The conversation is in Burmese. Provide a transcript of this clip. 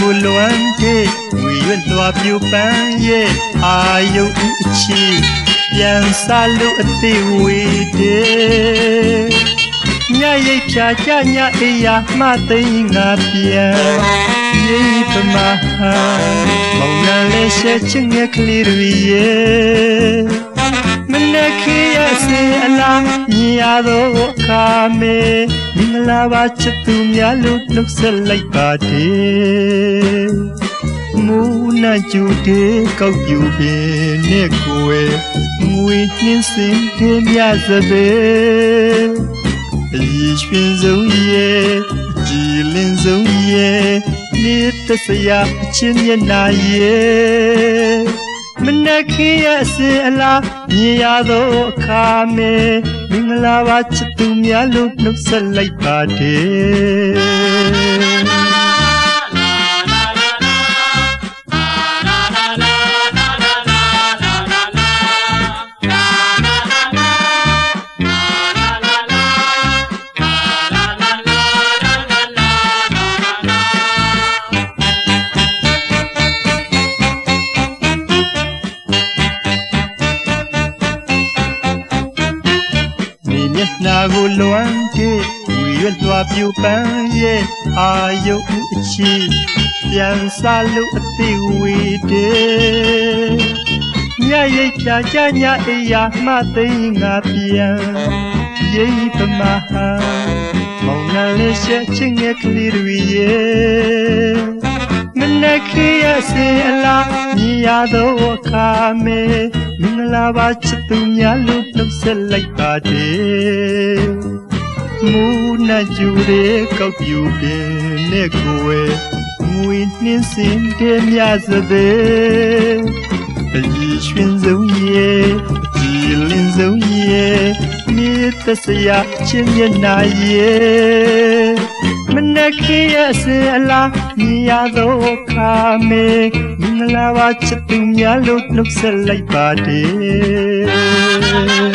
ကိုလွမ်းတဲ့ဝီရွက်လွှာပြူပန်းရဲ့အာယုံအချီပြန်စားလို့အသေးဝေးတဲ့ညရိတ်ဖြာကြညအေးယာမှသိငါပြန်ရေးပမာမောင်နာလေးရှက်ချင်ငယ်ကလေးတွေရဲ့မနေ့ခေတ်ရဲ့စေအလားမြင်ရတော့အခါမေမင်္ဂလာပါချစ်သူများလို့နှုတ်ဆက်လိုက်ပါတယ်မူနာကျူတဲ့ကောက်ပြူပင်နဲ့ကိုယ်ငွေနှင်းစင်တဲ့မြစပဲအရေးရွှင်ဆုံးရဲ့ကြည်လင်းဆုံးရဲ့နေ့တစရာအချင်းမျက်နာရဲ့မနေ့ခေတ်ရဲ့စေအလားမြင်ရတော့အခါမေမင်္ဂလာပါချစ်သူများလို့နှုတ်ဆက်လိုက်ပါတယ်နာကိုလွမ်းတဲ့ဝီရွက်လွှာပြူပန်းရဲ့အာယုံအချီပြန်စားလို့အသေးဝေးတဲ့ညရိတ်ဖြာကြညအေးယာမှသိငါပြန်ရေးပမာမောင်နာလေးရှက်ချင်းငယ်ကလေးတွေရဲ့မနေ့ခေတ်ရဲ့စေအလားမြင်ရတော့အခါမေမင်္ဂလာပါချစ်သူများလို့နှုတ်ဆက်လိုက်ပါတယ်မူနာကျူတဲ့ကောက်ပြူပင်နဲ့ကိုယ်ငွေနှင်းစင်တဲ့မြစပဲအရေးရွှင်ဆုံးရဲ့ကြည်လင်းဆုံးရဲ့နေ့တစရာချင်းမျက်နာရဲ့မနေ့ခေတ်ရဲ့စေအလားမြင်ရတော့အခါမေမင်္ဂလာပါချစ်သူများလို့နှုတ်ဆက်လိုက်ပါတယ်